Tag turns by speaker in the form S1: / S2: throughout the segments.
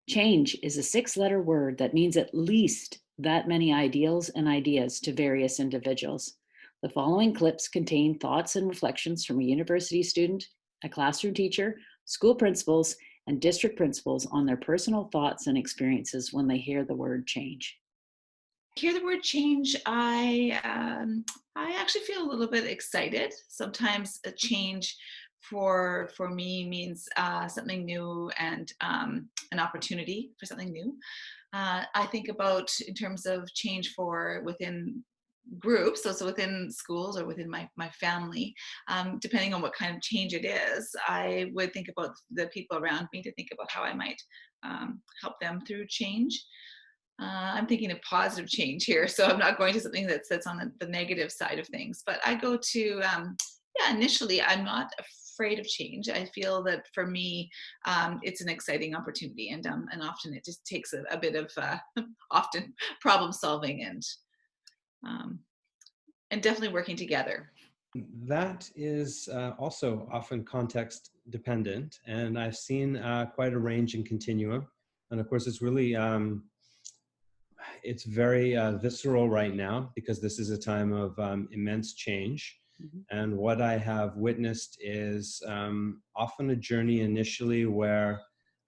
S1: Change is a 6-letter word that means at least that many ideals and ideas to various individuals. The following clips contain thoughts and reflections from a university student, a classroom teacher, school principals, and district principals on their personal thoughts and experiences when they hear the word change.
S2: Hear the word change, I actually feel a little bit excited. Sometimes a change for me means something new and an opportunity for something new. I think about in terms of change for within groups, so within schools or within my family, depending on what kind of change it is. I would think about the people around me to think about how I might help them through change. I'm thinking of positive change here, so I'm not going to something that's on the negative side of things. But I go to, yeah, initially, I'm not afraid of change. I feel that for me, it's an exciting opportunity, and often it just takes a bit of often problem solving um, and definitely working together.
S3: That is also often context dependent, and I've seen quite a range and continuum. And of course, it's very visceral right now because this is a time of immense change.
S1: Mhm.
S3: And what I have witnessed is often a journey initially where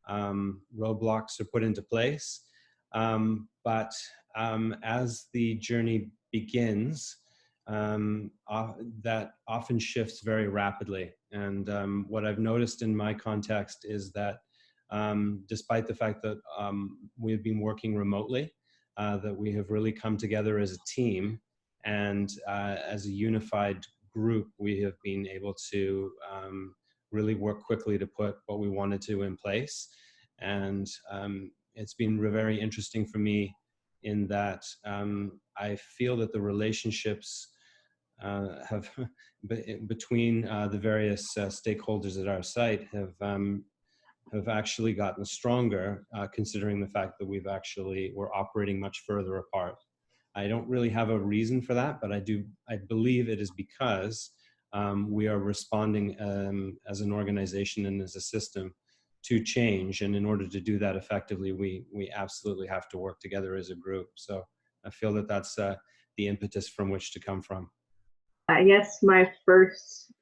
S3: roadblocks are put into place. But as the journey begins, that often shifts very rapidly. And what I've noticed in my context is that despite the fact that we've been working remotely, that we have really come together as a team, and as a unified group, we have been able to really work quickly to put what we wanted to in place. And it's been very interesting for me in that I feel that the relationships have between the various stakeholders at our site have actually gotten stronger, considering the fact that we're operating much further apart. I don't really have a reason for that, but I believe it is because we are responding as an organization and as a system to change. And in order to do that effectively, we absolutely have to work together as a group. So I feel that that's the impetus from which to come from.
S4: I guess my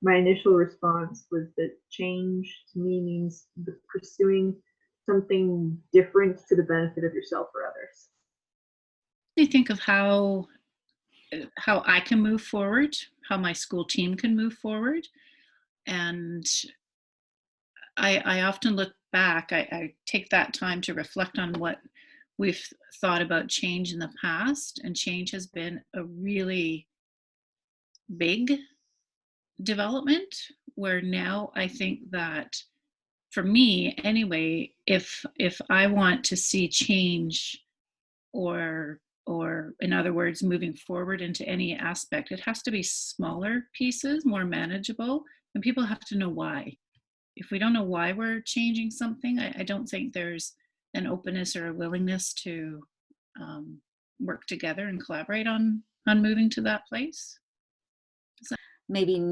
S4: initial response was that change to me means pursuing something different to the benefit of yourself or others.
S5: I think of how I can move forward, how my school team can move forward, and I often look back. I take that time to reflect on what we've thought about change in the past, and change has been a really big development. Where now I think that, for me anyway, if I want to see change, or in other words, moving forward into any aspect, it has to be smaller pieces, more manageable, and people have to know why. If we don't know why we're changing something, I don't think there's an openness or a willingness to work together and collaborate on moving to that place.
S6: Maybe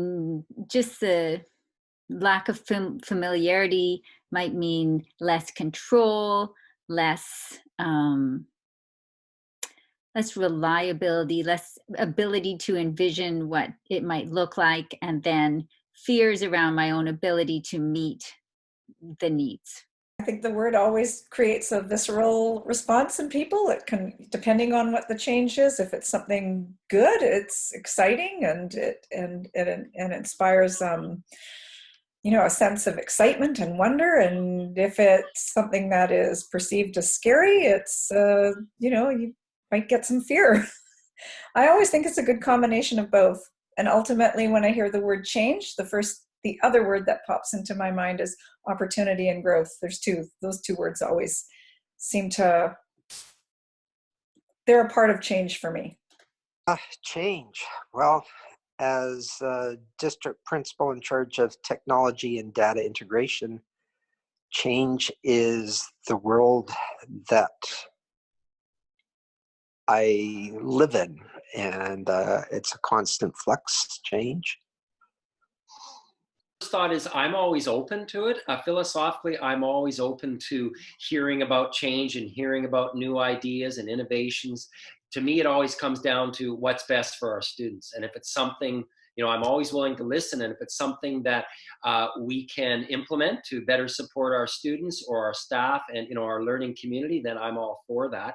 S6: just the lack of familiarity might mean less control, less reliability, less ability to envision what it might look like, and then fears around my own ability to meet the needs.
S7: I think the word always creates a visceral response in people. It can, depending on what the change is. If it's something good, it's exciting and it inspires a sense of excitement and wonder. And if it's something that is perceived as scary, it's you might get some fear. I always think it's a good combination of both. And ultimately, when I hear the word change, the other word that pops into my mind is opportunity and growth. Those two words always they're a part of change for me.
S8: Change. Well, as district principal in charge of technology and data integration, change is the world that I live in, and it's a constant flux change.
S9: thought is I'm always open to it. Philosophically, I'm always open to hearing about change and hearing about new ideas and innovations. To me, it always comes down to what's best for our students. And if it's something, I'm always willing to listen. And if it's something that we can implement to better support our students or our staff and, our learning community, then I'm all for that.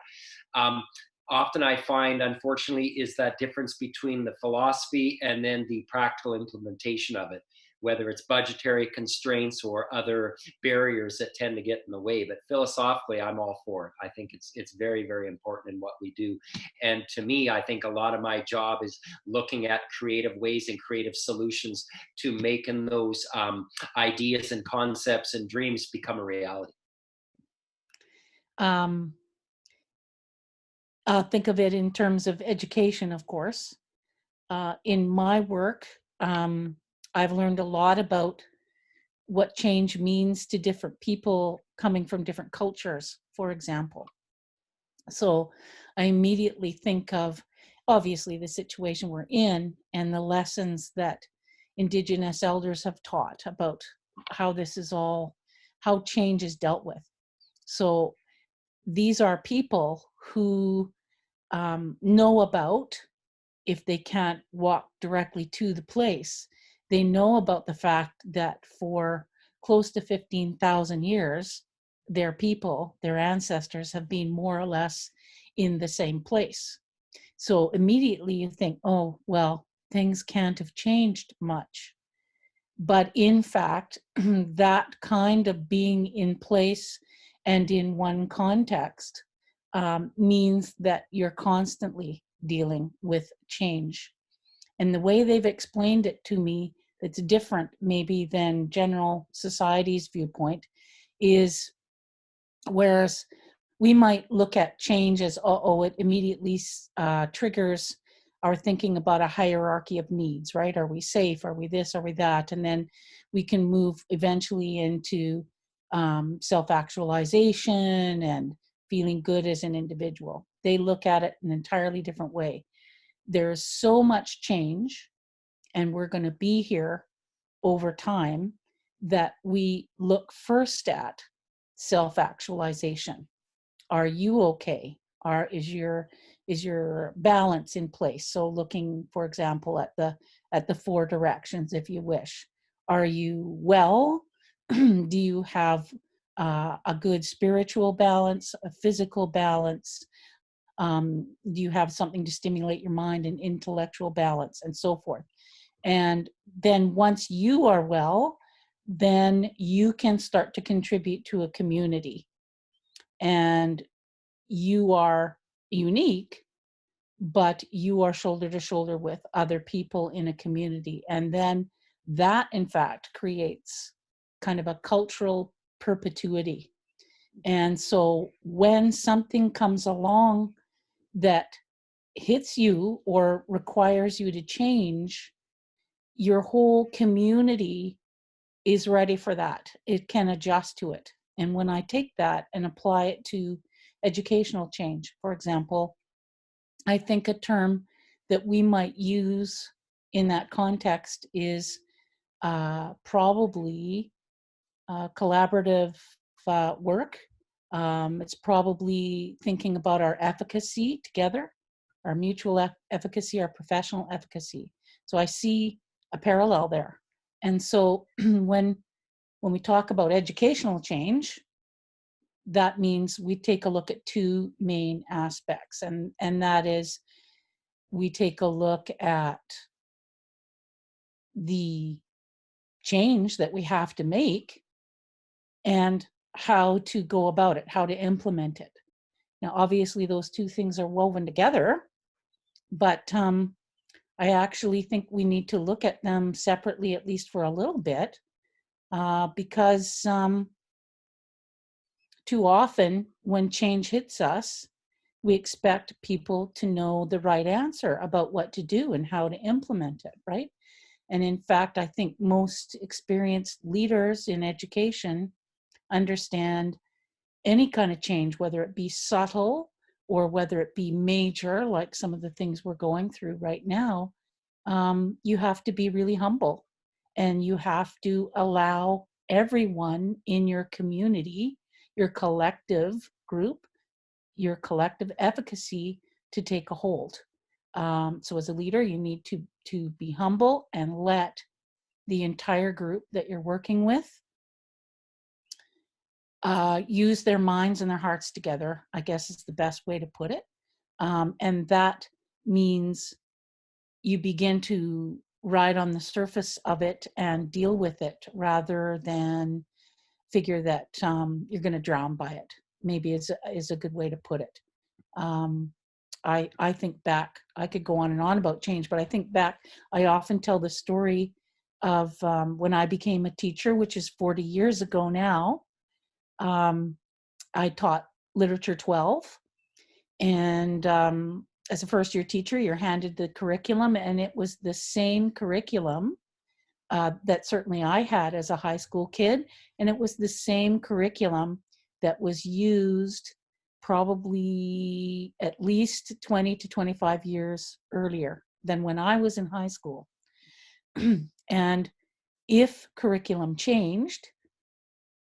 S9: Um, Often I find, unfortunately, is that difference between the philosophy and then the practical implementation of it, whether it's budgetary constraints or other barriers that tend to get in the way. But philosophically, I'm all for it. I think it's very, very important in what we do. And to me, I think a lot of my job is looking at creative ways and creative solutions to making those ideas and concepts and dreams become a reality.
S10: Think of it in terms of education, of course. In my work, I've learned a lot about what change means to different people coming from different cultures, for example. So I immediately think of, obviously, the situation we're in and the lessons that Indigenous elders have taught about how this is all, how change is dealt with. So these are people who know about, if they can't walk directly to the place, they know about the fact that for close to 15,000 years, their people, their ancestors, have been more or less in the same place. So immediately you think, oh, well, things can't have changed much. But in fact, that kind of being in place and in one context means that you're constantly dealing with change. And the way they've explained it to me, that's different maybe than general society's viewpoint, is whereas we might look at change as, it immediately triggers our thinking about a hierarchy of needs, right? Are we safe? Are we this? Are we that? And then we can move eventually into self-actualization and feeling good as an individual. They look at it an entirely different way. There's so much change, and we're going to be here over time, that we look first at self-actualization. Are you okay? Is your balance in place? So looking, for example, at the four directions, if you wish. Are you well? Do you have a good spiritual balance, a physical balance? Do you have something to stimulate your mind, and intellectual balance, and so forth? And then once you are well, then you can start to contribute to a community. And you are unique, but you are shoulder to shoulder with other people in a community. And then that, in fact, creates kind of a cultural perpetuity. And so when something comes along that hits you or requires you to change, your whole community is ready for that. It can adjust to it. And when I take that and apply it to educational change, for example, I think a term that we might use in that context is probably collaborative work. It's probably thinking about our efficacy together, our mutual efficacy, our professional efficacy. So I see a parallel there. And so when we talk about educational change, that means we take a look at two main aspects. And that is, we take a look at the change that we have to make and how to go about it, how to implement it. Now, obviously, those two things are woven together, but I actually think we need to look at them separately, at least for a little bit, because too often when change hits us, we expect people to know the right answer about what to do and how to implement it, right? And in fact, I think most experienced leaders in education understand any kind of change, whether it be subtle or whether it be major, like some of the things we're going through right now. You have to be really humble and you have to allow everyone in your community, your collective group, your collective efficacy to take a hold. So as a leader, you need to be humble and let the entire group that you're working with use their minds and their hearts together, I guess is the best way to put it. And that means you begin to ride on the surface of it and deal with it rather than figure that you're going to drown by it, maybe is a good way to put it. I think back, I could go on and on about change, but I think back, I often tell the story of when I became a teacher, which is 40 years ago now. I taught literature 12, and as a first year teacher, you're handed the curriculum, and it was the same curriculum that certainly I had as a high school kid, and it was the same curriculum that was used probably at least 20 to 25 years earlier than when I was in high school. And if curriculum changed,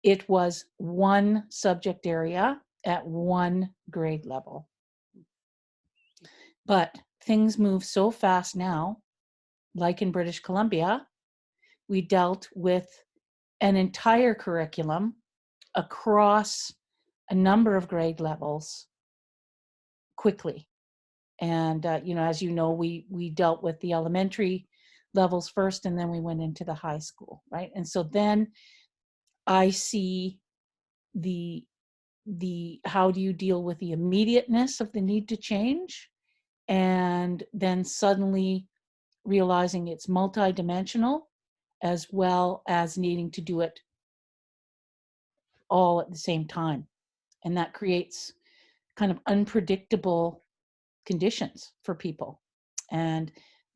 S10: it was one subject area at one grade level. But things move so fast now, like in British Columbia, we dealt with an entire curriculum across a number of grade levels quickly. And, as you know, we dealt with the elementary levels first, and then we went into the high school, right? And so then I see the how do you deal with the immediateness of the need to change, and then suddenly realizing it's multidimensional, as well as needing to do it all at the same time. And that creates kind of unpredictable conditions for people. And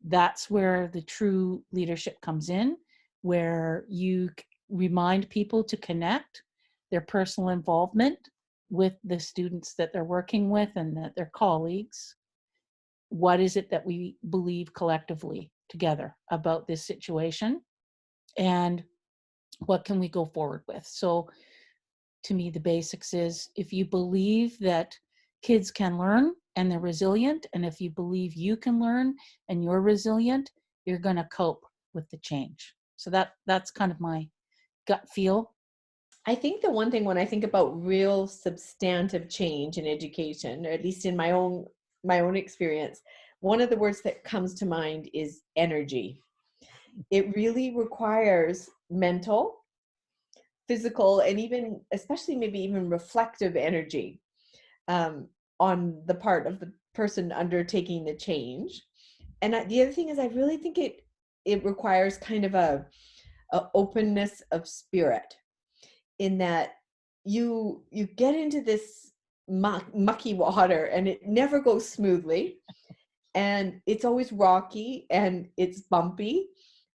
S10: that's where the true leadership comes in, where you remind people to connect their personal involvement with the students that they're working with and that their colleagues. What is it that we believe collectively together about this situation? And what can we go forward with? So to me, the basics is, if you believe that kids can learn and they're resilient, and if you believe you can learn and you're resilient, you're going to cope with the change. So that's kind of my gut feel.
S11: I think the one thing when I think about real substantive change in education, or at least in my own experience, one of the words that comes to mind is energy. It really requires mental, physical, and even, especially maybe even reflective energy on the part of the person undertaking the change. And the other thing is, I really think it requires kind of a openness of spirit, in that you get into this mucky water and it never goes smoothly, and it's always rocky and it's bumpy.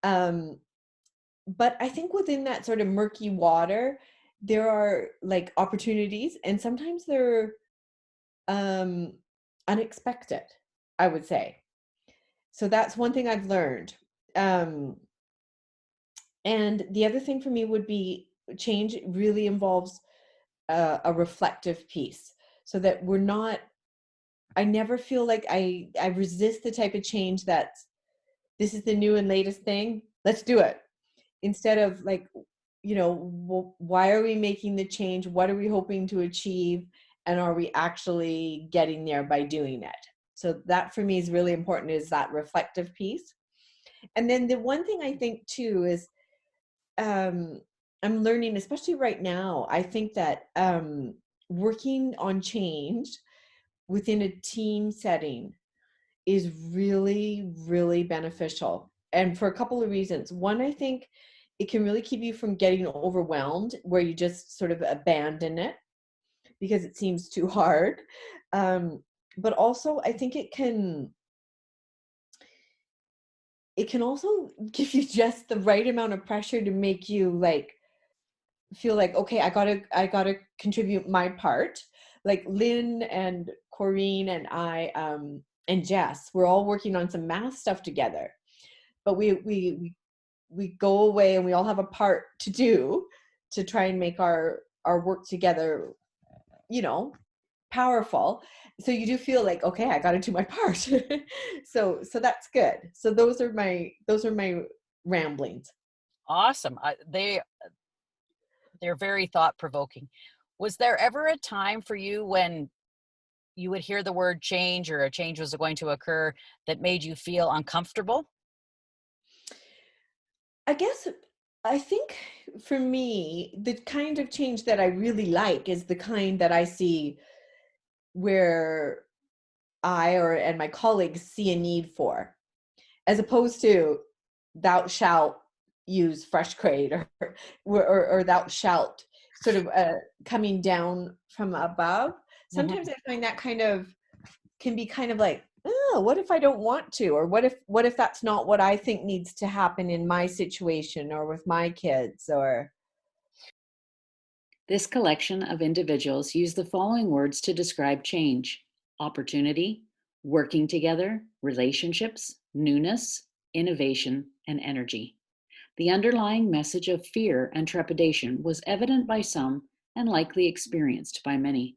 S11: But I think within that sort of murky water, there are like opportunities, and sometimes they're unexpected, I would say. So that's one thing I've learned. And the other thing for me would be, change really involves a reflective piece, so that we're not, I never feel like I resist the type of change that this is the new and latest thing, let's do it. Instead of like, why are we making the change? What are we hoping to achieve? And are we actually getting there by doing it? So that for me is really important, is that reflective piece. And then the one thing I think too is, I'm learning, especially right now, I think that working on change within a team setting is really, really beneficial. And for a couple of reasons. One, I think it can really keep you from getting overwhelmed, where you just sort of abandon it because it seems too hard. But also, I think it can also give you just the right amount of pressure to make you like feel like, okay, I gotta contribute my part. Like Lynn and Corrine and I and Jess, we're all working on some math stuff together, but we we go away and we all have a part to do to try and make our work together, you know, powerful. So you do feel like, okay, I got to do my part. So that's good. So those are my ramblings.
S12: Awesome. They're very thought provoking. Was there ever a time for you when you would hear the word change or a change was going to occur that made you feel uncomfortable?
S11: I think for me, the kind of change that I really like is the kind that I see where and my colleagues see a need for, as opposed to thou shalt use fresh crate, or thou shalt sort of coming down from above. Sometimes I find that kind of can be kind of like, oh, what if I don't want to? Or what if that's not what I think needs to happen in my situation or with my kids? Or
S1: This collection of individuals use the following words to describe change: opportunity, working together, relationships, newness, innovation, and energy. The underlying message of fear and trepidation was evident by some and likely experienced by many.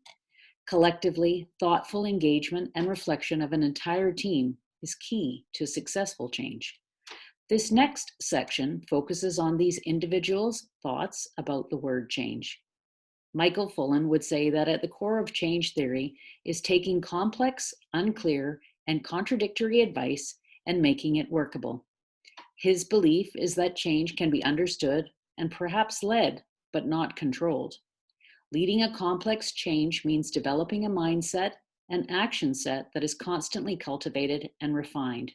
S1: Collectively, thoughtful engagement and reflection of an entire team is key to successful change. This next section focuses on these individuals' thoughts about the word change. Michael Fullan would say that at the core of change theory is taking complex, unclear, and contradictory advice and making it workable. His belief is that change can be understood and perhaps led, but not controlled. Leading a complex change means developing a mindset and action set that is constantly cultivated and refined.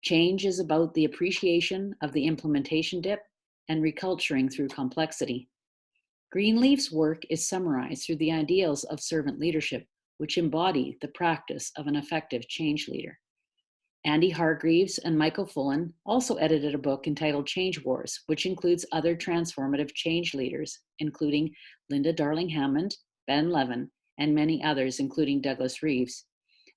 S1: Change is about the appreciation of the implementation dip and reculturing through complexity. Greenleaf's work is summarized through the ideals of servant leadership, which embody the practice of an effective change leader. Andy Hargreaves and Michael Fullan also edited a book entitled Change Wars, which includes other transformative change leaders, including Linda Darling-Hammond, Ben Levin, and many others, including Douglas Reeves.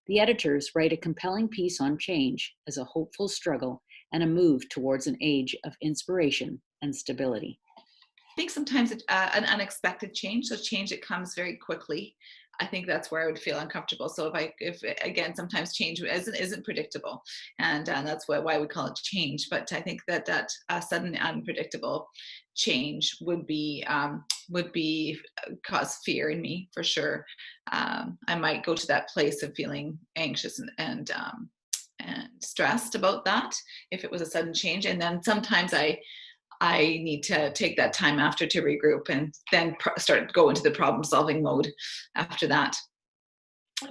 S1: The editors write a compelling piece on change as a hopeful struggle and a move towards an age of inspiration and stability.
S2: I think sometimes an unexpected change, so change that comes very quickly, I think that's where I would feel uncomfortable. So if again, sometimes change isn't predictable, and that's why we call it change. But I think that sudden unpredictable change would be cause fear in me for sure. I might go to that place of feeling anxious and stressed about that if it was a sudden change, and then sometimes I need to take that time after to regroup and then go into the problem solving mode after that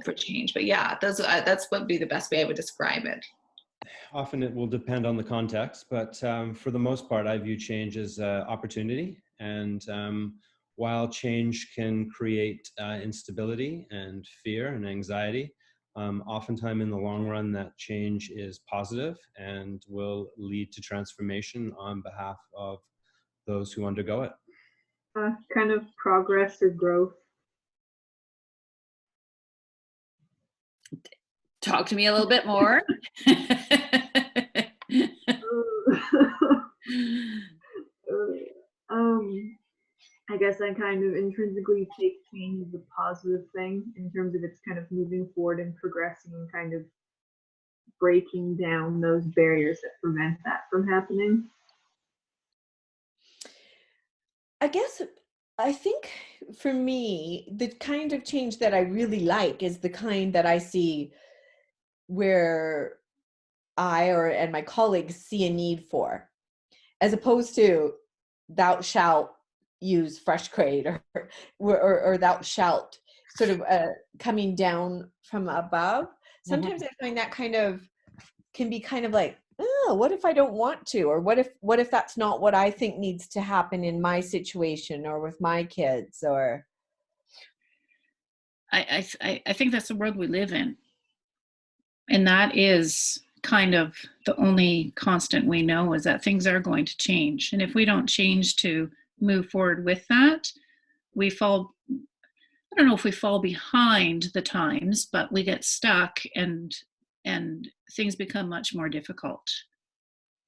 S2: for change. But yeah, that's what would be the best way I would describe it.
S3: Often it will depend on the context, but for the most part, I view change as opportunity. And while change can create instability and fear and anxiety, oftentimes in the long run, that change is positive and will lead to transformation on behalf of those who undergo it.
S4: Kind of progress or growth.
S1: Talk to me a little bit more.
S4: I guess I kind of intrinsically take change as a positive thing in terms of it's kind of moving forward and progressing and kind of breaking down those barriers that prevent that from happening.
S11: I think for me, the kind of change that I really like is the kind that I see where and my colleagues see a need for, as opposed to thou shalt use fresh crate, or thou shalt sort of coming down from above. Sometimes I find that kind of can be kind of like, oh, what if I don't want to? Or what if that's not what I think needs to happen in my situation or with my kids? Or
S5: I think that's the world we live in. And that is kind of the only constant we know, is that things are going to change. And if we don't change to move forward with that, we fall, I don't know if we fall behind the times, but we get stuck and things become much more difficult.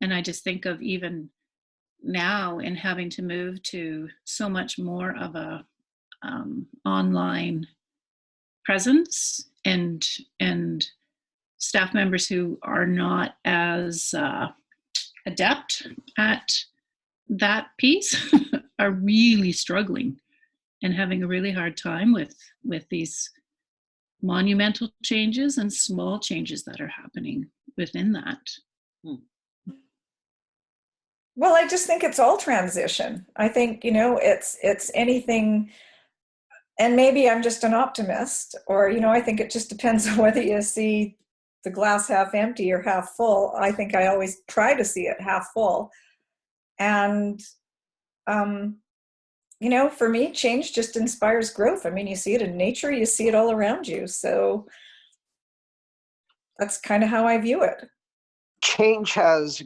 S5: And I just think of even now in having to move to so much more of a online presence, and staff members who are not as adept at that piece are really struggling and having a really hard time with these monumental changes and small changes that are happening within that.
S7: Well, I just think it's all transition. I think, you know, it's anything, and maybe I'm just an optimist, or, you know, I think it just depends on whether you see the glass half empty or half full. I think I always try to see it half full. And, you know, for me, change just inspires growth. I mean, you see it in nature, you see it all around you. So that's kind of how I view it.
S8: Change has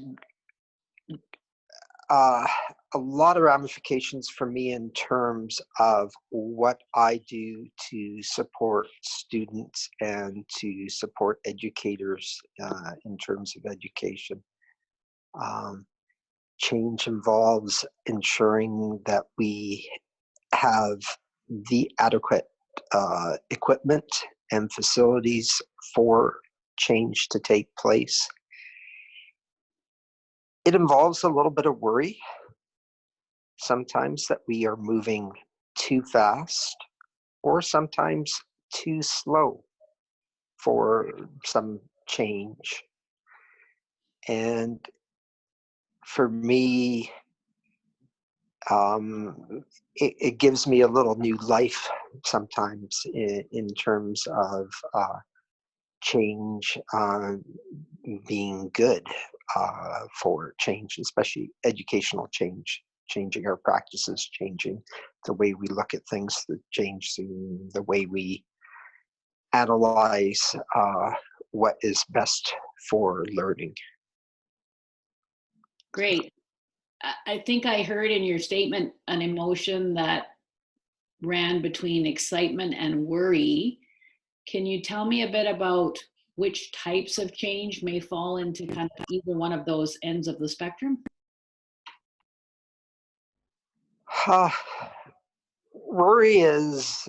S8: a lot of ramifications for me in terms of what I do to support students and to support educators in terms of education. Change involves ensuring that we have the adequate equipment and facilities for change to take place. It involves a little bit of worry sometimes that we are moving too fast or sometimes too slow for some change. And for me, it gives me a little new life sometimes in terms of change being good for change, especially educational change, changing our practices, changing the way we look at things, changing the way we analyze what is best for learning.
S1: Great. I think I heard in your statement an emotion that ran between excitement and worry. Can you tell me a bit about which types of change may fall into kind of either one of those ends of the spectrum?
S8: Worry is,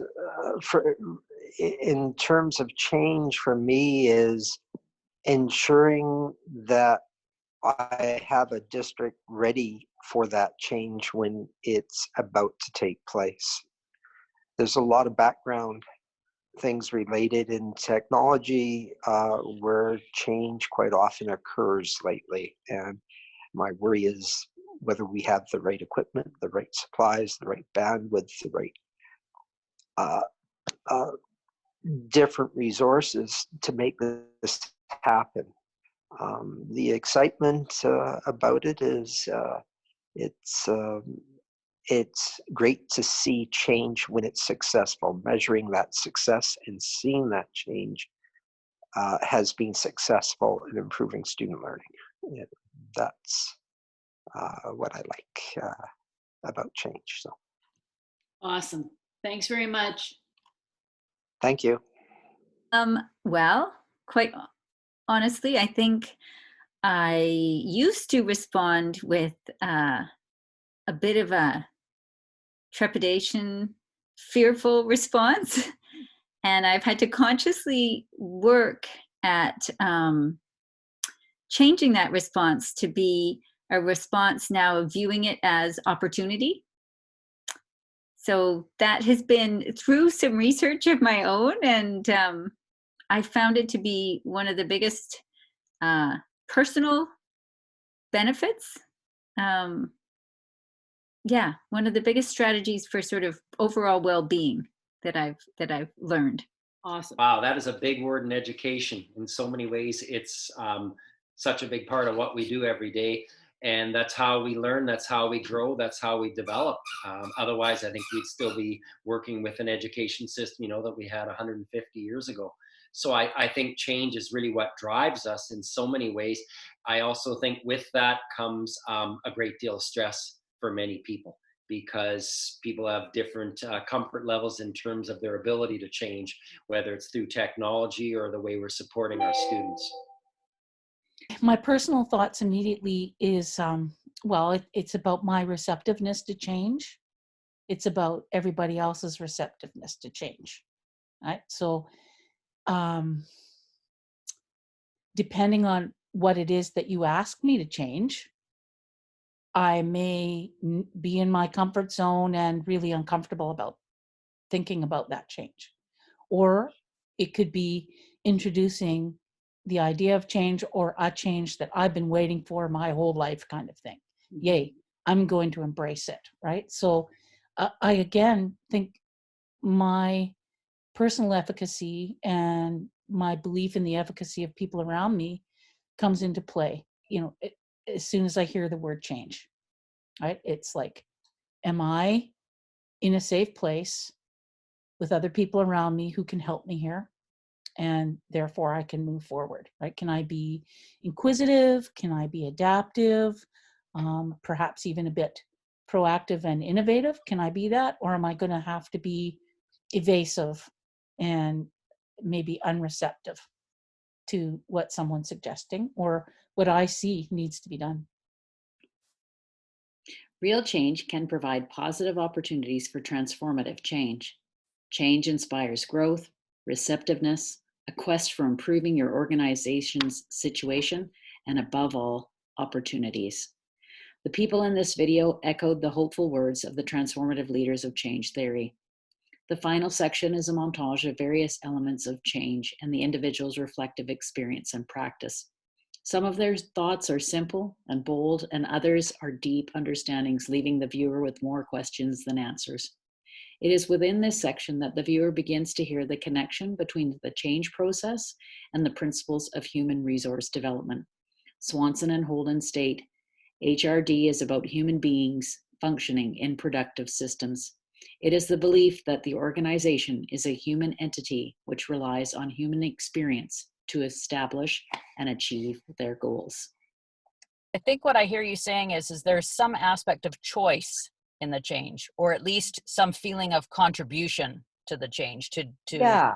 S8: in terms of change for me, is ensuring that I have a district ready for that change when it's about to take place. There's a lot of background things related in technology where change quite often occurs lately. And my worry is whether we have the right equipment, the right supplies, the right bandwidth, the right different resources to make this happen. The excitement about it is it's great to see change when it's successful. Measuring that success and seeing that change has been successful in improving student learning. That's what I like about change. So,
S1: Awesome. Thanks very much.
S8: thank you.
S6: Well, quite honestly, I think I used to respond with a bit of a trepidation, fearful response. And I've had to consciously work at changing that response to be a response now of viewing it as opportunity. So that has been through some research of my own, and I found it to be one of the biggest personal benefits. Yeah, one of the biggest strategies for sort of overall well-being that I've learned.
S1: Awesome.
S9: Wow, that is a big word in education. In so many ways, it's such a big part of what we do every day. And that's how we learn, that's how we grow, that's how we develop. Otherwise, I think we'd still be working with an education system, that we had 150 years ago. So I think change is really what drives us in so many ways. I also think with that comes a great deal of stress for many people, because people have different comfort levels in terms of their ability to change, whether it's through technology or the way we're supporting our students.
S10: My personal thoughts immediately is well, it's about my receptiveness to change. It's about everybody else's receptiveness to change, right? So depending on what it is that you ask me to change, I may be in my comfort zone and really uncomfortable about thinking about that change. Or it could be introducing the idea of change or a change that I've been waiting for my whole life, kind of thing. Yay, I'm going to embrace it, right? So I again think my personal efficacy and my belief in the efficacy of people around me comes into play, as soon as I hear the word change, right? It's like, am I in a safe place with other people around me who can help me here? And therefore I can move forward, right? Can I be inquisitive? Can I be adaptive? Perhaps even a bit proactive and innovative? Can I be that? Or am I going to have to be evasive and maybe unreceptive to what someone's suggesting or what I see needs to be done?
S1: Real change can provide positive opportunities for transformative change. Change inspires growth, receptiveness, a quest for improving your organization's situation, and above all, opportunities. The people in this video echoed the hopeful words of the transformative leaders of change theory. The final section is a montage of various elements of change and the individual's reflective experience and practice. Some of their thoughts are simple and bold, and others are deep understandings, leaving the viewer with more questions than answers. It is within this section that the viewer begins to hear the connection between the change process and the principles of human resource development. Swanson and Holden state, HRD is about human beings functioning in productive systems. It is the belief that the organization is a human entity which relies on human experience to establish and achieve their goals.
S12: I think what I hear you saying is there's some aspect of choice in the change, or at least some feeling of contribution to the change.
S11: Yeah.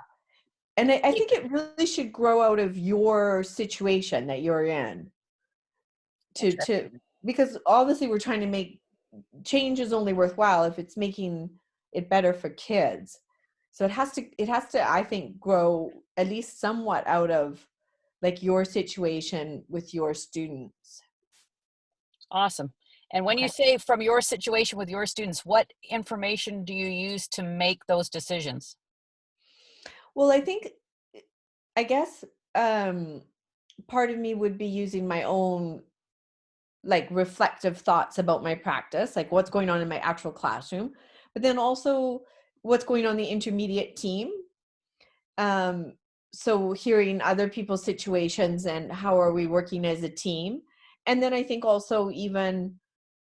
S11: And I think it really should grow out of your situation that you're in. Because obviously we're trying to make change is only worthwhile if it's making it better for kids. So it has to, I think, grow at least somewhat out of like your situation with your students.
S12: Awesome. And when you say from your situation with your students, what information do you use to make those decisions?
S11: Well, I guess part of me would be using my own like reflective thoughts about my practice, like what's going on in my actual classroom, but then also what's going on in the intermediate team. So hearing other people's situations and how are we working as a team. And then I think also even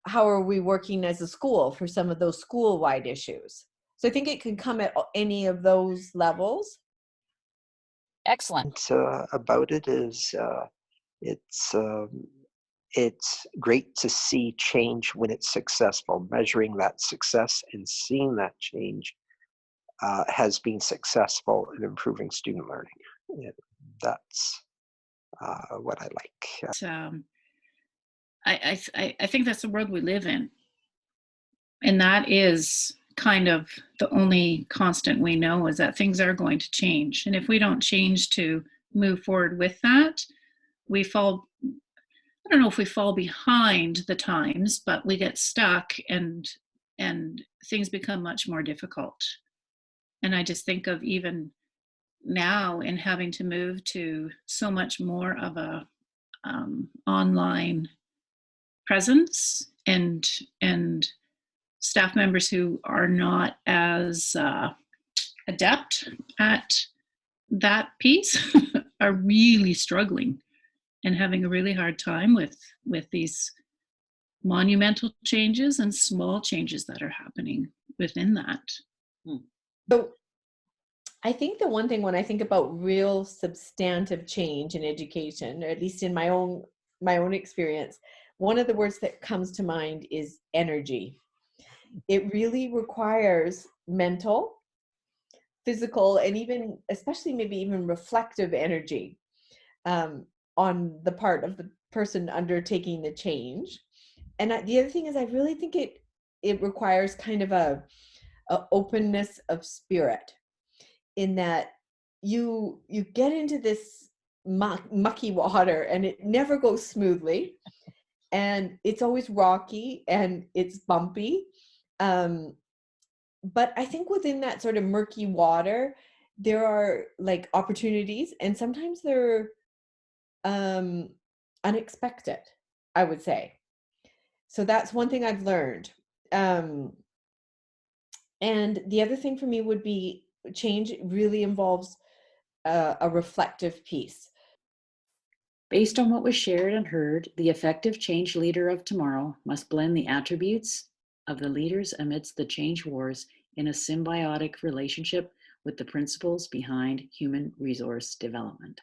S11: how are we working as a school for some of those school-wide issues. So I think it can come at any of those levels.
S12: Excellent.
S8: About it is it's great to see change when it's successful. Measuring that success and seeing that change has been successful in improving student learning. That's what I like.
S5: I think that's the world we live in. And that is kind of the only constant we know, is that things are going to change. And if we don't change to move forward with that, we fall, I don't know if we fall behind the times, but we get stuck and things become much more difficult. And I just think of even now in having to move to so much more of a online presence and staff members who are not as adept at that piece are really struggling and having a really hard time with these monumental changes and small changes that are happening within that.
S11: So I think the one thing when I think about real substantive change in education, or at least in my own experience, one of the words that comes to mind is energy. It really requires mental, physical, and even, especially maybe even reflective energy on the part of the person undertaking the change. the other thing is, I really think it requires kind of a openness of spirit, in that you get into this mucky water and it never goes smoothly, and it's always rocky and it's bumpy. But I think within that sort of murky water, there are like opportunities, and sometimes they're unexpected, I would say. So that's one thing I've learned. And the other thing for me would be, change really involves a reflective piece.
S1: Based on what was shared and heard, the effective change leader of tomorrow must blend the attributes of the leaders amidst the change wars in a symbiotic relationship with the principles behind human resource development.